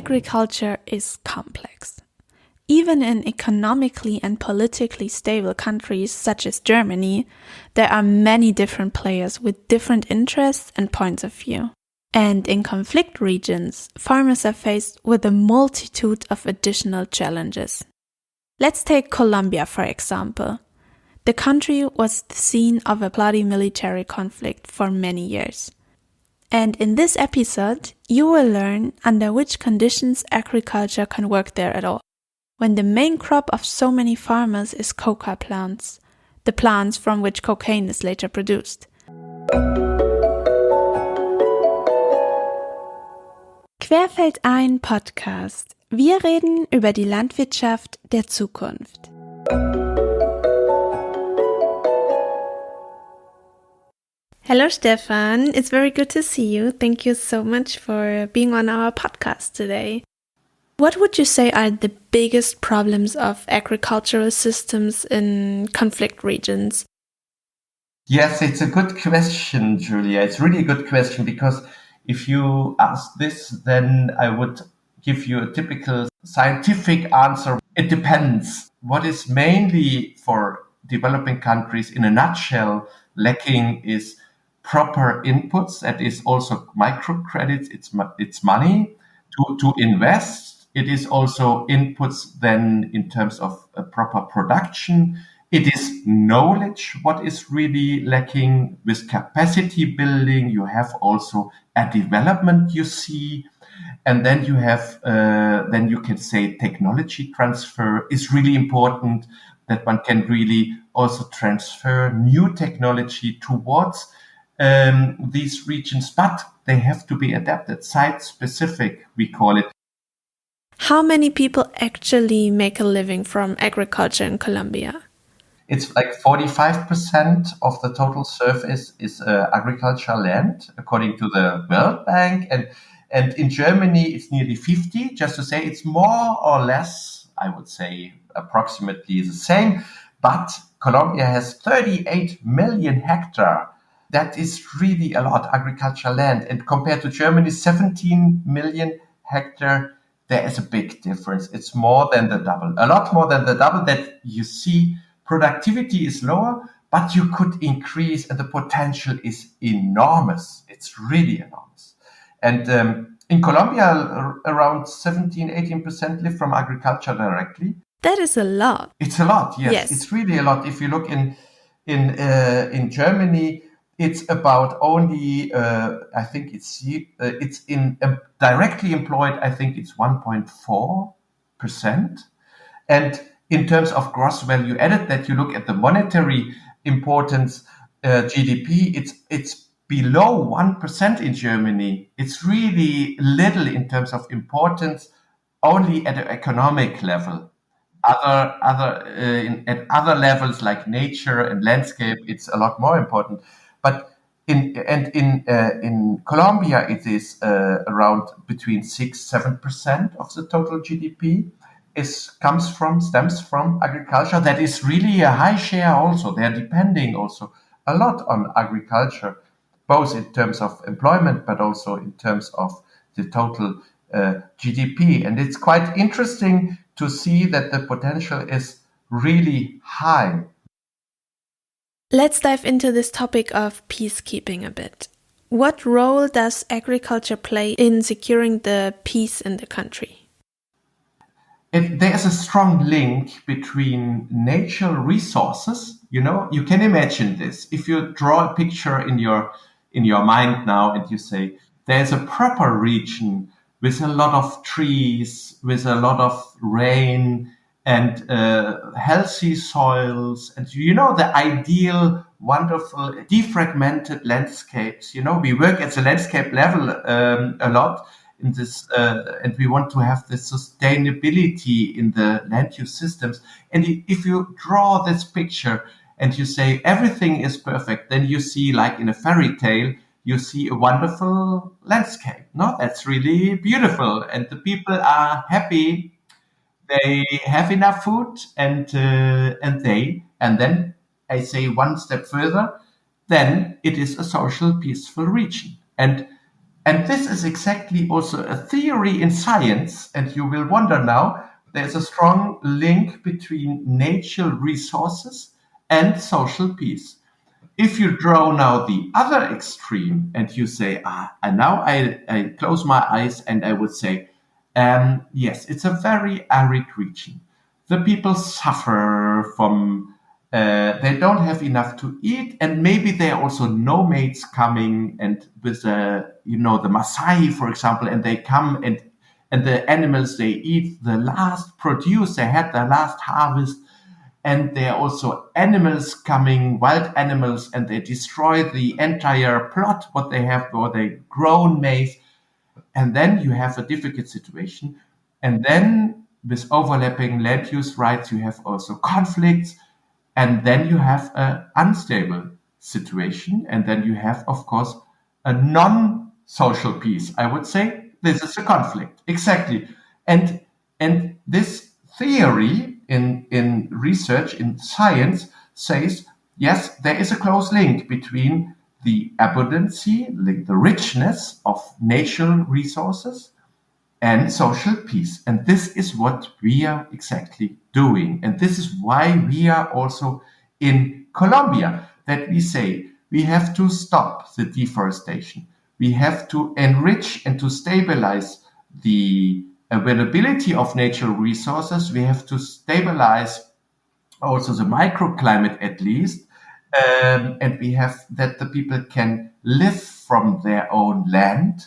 agriculture is complex. Even in economically and politically stable countries such as Germany, there are many different players with different interests and points of view. And in conflict regions, farmers are faced with a multitude of additional challenges. Let's take Colombia, for example. The country was the scene of a bloody military conflict for many years. And in this episode, you will learn under which conditions agriculture can work there at all, when the main crop of so many farmers is coca plants, the plants from which cocaine is later produced. querFELDein-Podcast. Wir reden über die Landwirtschaft der Zukunft. Hello, Stefan. It's very good to see you. Thank you so much for being on our podcast today. What would you say are the biggest problems of agricultural systems in conflict regions? Yes, it's a good question, Julia. It's really a good question because if you ask this, then I would give you a typical scientific answer. It depends. What is mainly for developing countries in a nutshell lacking is proper inputs. That is also microcredits. It's money to invest. It is also inputs then in terms of a proper production. It is knowledge, what is really lacking. With capacity building, you have also a development you see. And then you have, then you can say technology transfer is really important, that one can really also transfer new technology towards these regions, but they have to be adapted, site-specific, we call it. How many people actually make a living from agriculture in Colombia? It's like 45% of the total surface is agricultural land, according to the World Bank. And in Germany, it's nearly 50. Just to say, it's more or less, I would say, approximately the same. But Colombia has 38 million hectares. That is really a lot, agricultural land. And compared to Germany, 17 million hectares, there is a big difference. It's more than the double, a lot more than the double that you see. Productivity is lower, but you could increase, and the potential is enormous. It's really enormous. And in Colombia, around 17-18% live from agriculture directly. That is a lot. It's a lot, yes. It's really a lot. If you look in Germany, it's about only, I think it's in directly employed, I think it's 1.4%. And in terms of gross value added, that you look at the monetary importance, GDP, it's below 1% in Germany. It's really little in terms of importance, only at an economic level. At other levels like nature and landscape, it's a lot more important. But in Colombia, it is around between 6-7% of the total GDP. Stems from agriculture. That is really a high share also. They're depending also a lot on agriculture, both in terms of employment, but also in terms of the total GDP. And it's quite interesting to see that the potential is really high. Let's dive into this topic of peacekeeping a bit. What role does agriculture play in securing the peace in the country? There is a strong link between natural resources. You know, you can imagine this. If you draw a picture in your mind now and you say, there's a proper region with a lot of trees, with a lot of rain and healthy soils. And you know, the ideal, wonderful, defragmented landscapes. You know, we work at the landscape level a lot. In this, and we want to have the sustainability in the land use systems. And if you draw this picture and you say everything is perfect, then you see, like in a fairy tale, you see a wonderful landscape. No, that's really beautiful, and the people are happy. They have enough food, and then I say one step further, then it is a social, peaceful region. And And this is exactly also a theory in science. And you will wonder now, there's a strong link between natural resources and social peace. If you draw now the other extreme and you say, and now I close my eyes and I would say, yes, it's a very arid region. The people suffer from, they don't have enough to eat, and maybe there are also nomads coming, and with the Maasai, for example, and they come and the animals they eat the last produce, they had the last harvest, and there are also animals coming, wild animals, and they destroy the entire plot, what they have, or they grown maize. And then you have a difficult situation. And then with overlapping land use rights, you have also conflicts. And then you have an unstable situation. And then you have, of course, a non-social peace. I would say this is a conflict. Exactly. And this theory in research, in science, says, yes, there is a close link between the abundancy, the richness of natural resources and social peace. And this is what we are exactly doing. And this is why we are also in Colombia, that we say we have to stop the deforestation. We have to enrich and to stabilize the availability of natural resources. We have to stabilize also the microclimate at least. And we have that the people can live from their own land.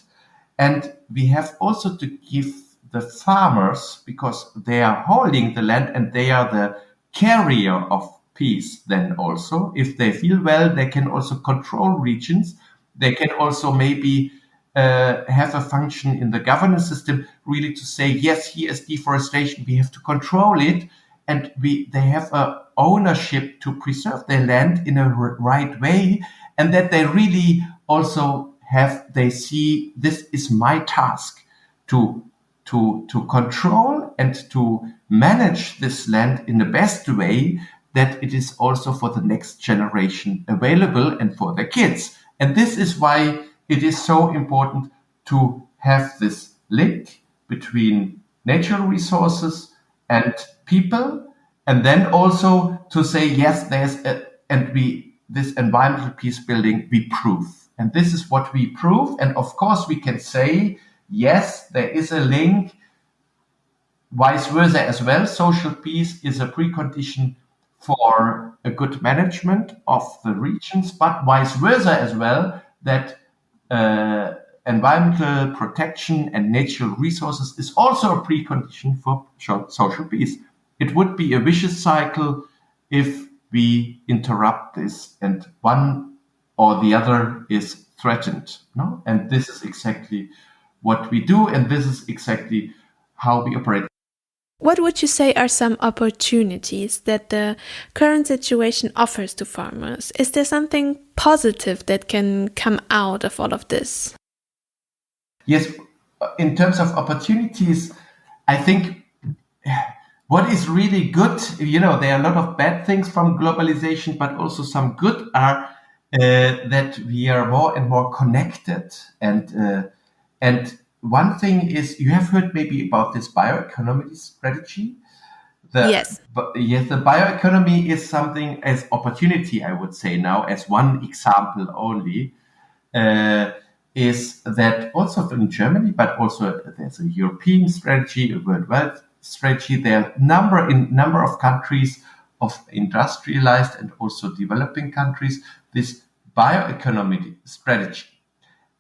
And we have also to give the farmers, because they are holding the land and they are the carrier of peace then also. If they feel well, they can also control regions. They can also maybe have a function in the governance system, really to say, yes, here is deforestation, we have to control it. And they have a ownership to preserve their land in a right way, and that they really also they see this is my task to control and to manage this land in the best way, that it is also for the next generation available and for their kids. And this is why it is so important to have this link between natural resources and people, and then also to say, yes, this environmental peace building we prove. And this is what we prove. And of course we can say, yes, there is a link, vice versa as well. Social peace is a precondition for a good management of the regions, but vice versa as well, that environmental protection and natural resources is also a precondition for social peace. It would be a vicious cycle if we interrupt this and one or the other is threatened. No? And this is exactly what we do, and this is exactly how we operate. What would you say are some opportunities that the current situation offers to farmers? Is there something positive that can come out of all of this? Yes, in terms of opportunities, I think what is really good, there are a lot of bad things from globalization, but also some good are that we are more and more connected. And one thing is, you have heard maybe about this bioeconomy strategy. Yes. Yes, the bioeconomy is something as opportunity, I would say now, as one example only, is that also in Germany, but also there's a European strategy, a worldwide strategy. There are number of countries, of industrialized and also developing countries, this bioeconomy strategy.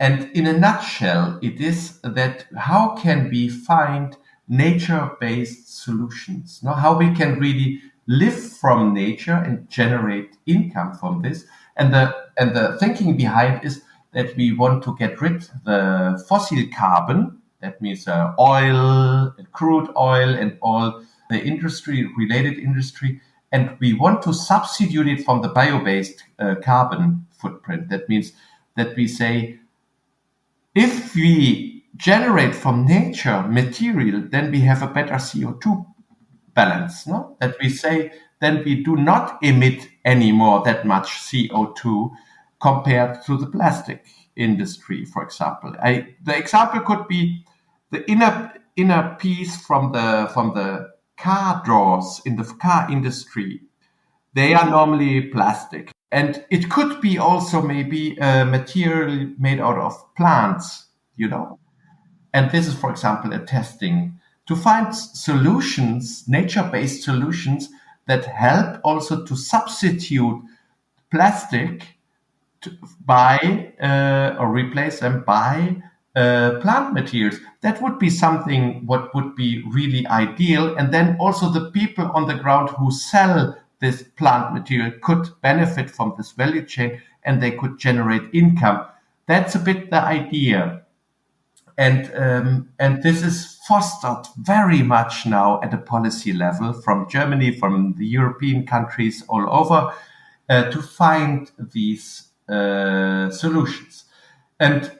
And in a nutshell, it is that how can we find nature-based solutions? How we can really live from nature and generate income from this. And the thinking behind is that we want to get rid of the fossil carbon. That means oil, crude oil, and all the related industry. And we want to substitute it from the bio-based carbon footprint. That means that we say, if we generate from nature material, then we have a better CO2 balance. No? That we say, then we do not emit anymore that much CO2 compared to the plastic. industry, for example. The example could be the inner piece from the car doors in the car industry. They are normally plastic. And it could be also maybe a material made out of plants, And this is, for example, a testing to find solutions, nature-based solutions that help also to substitute plastic by or replace them by plant materials. That would be something what would be really ideal. And then also the people on the ground who sell this plant material could benefit from this value chain and they could generate income. That's a bit the idea. And this is fostered very much now at a policy level from Germany, from the European countries all over to find these solutions. And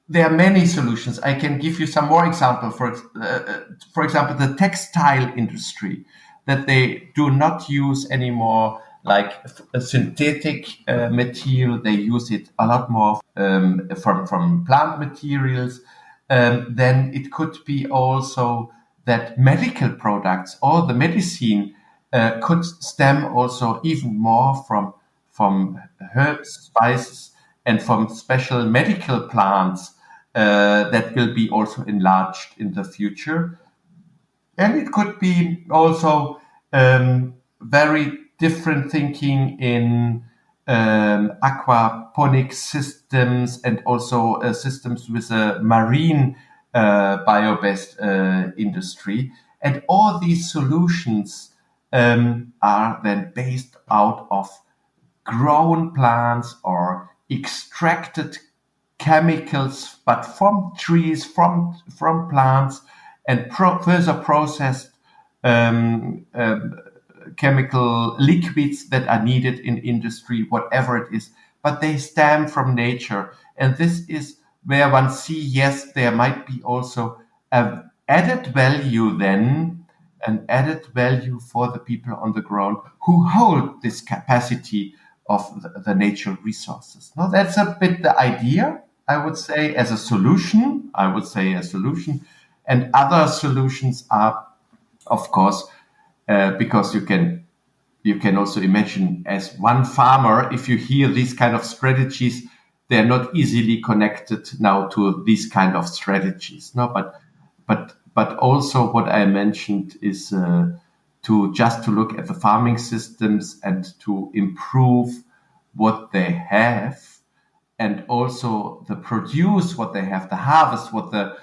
there are many solutions. I can give you some more examples. For example, the textile industry, that they do not use anymore like a synthetic material. They use it a lot more from plant materials. Then it could be also that medical products or the medicine could stem also even more from herbs, spices, and from special medical plants that will be also enlarged in the future. And it could be also very different thinking in aquaponic systems and also systems with a marine bio-based industry. And all these solutions are then based out of grown plants or extracted chemicals, but from trees, from plants, and further processed chemical liquids that are needed in industry, whatever it is. But they stem from nature. And this is where one sees, yes, there might be also an added value then, an added value for the people on the ground who hold this capacity of the nature resources. Now, that's a bit the idea, I would say, as a solution. And other solutions are, of course, because you can also imagine as one farmer, if you hear these kind of strategies, they're not easily connected now to these kind of strategies. No, but also what I mentioned is to look at the farming systems and to improve what they have, and also the produce what they have, the harvest what the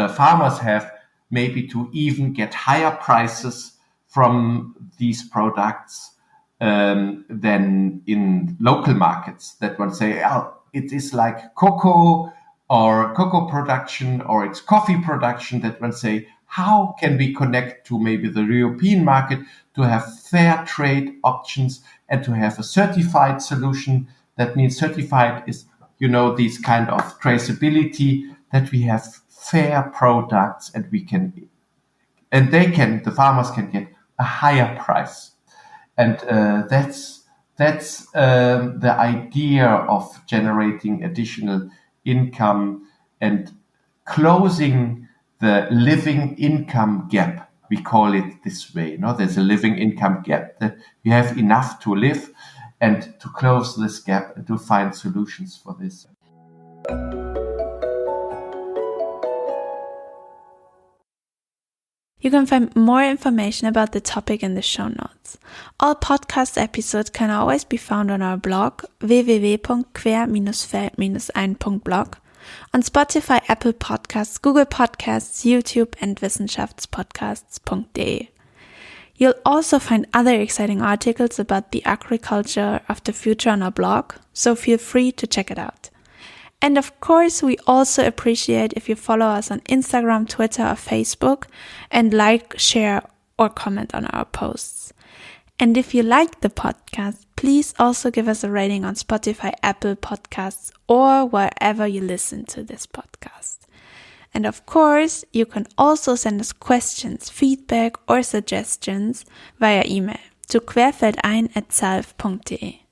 farmers have, maybe to even get higher prices from these products than in local markets. That one say, oh, it is like cocoa production, or it's coffee production. That one say, how can we connect to maybe the European market to have fair trade options and to have a certified solution? That means certified is, these kind of traceability, that we have fair products and the farmers can get a higher price. And that's the idea of generating additional income and closing the living income gap. We call it this way. There's a living income gap, that you have enough to live, and to close this gap and to find solutions for this. You can find more information about the topic in the show notes. All podcast episodes can always be found on our blog www.quer-feld-ein.blog, on Spotify, Apple Podcasts, Google Podcasts, YouTube and wissenschaftspodcasts.de. You'll also find other exciting articles about the agriculture of the future on our blog, so feel free to check it out. And of course, we also appreciate if you follow us on Instagram, Twitter, or Facebook, and like, share, or comment on our posts. And if you like the podcast, please also give us a rating on Spotify, Apple Podcasts, or wherever you listen to this podcast. And of course, you can also send us questions, feedback, or suggestions via email to querFELDein@salv.de.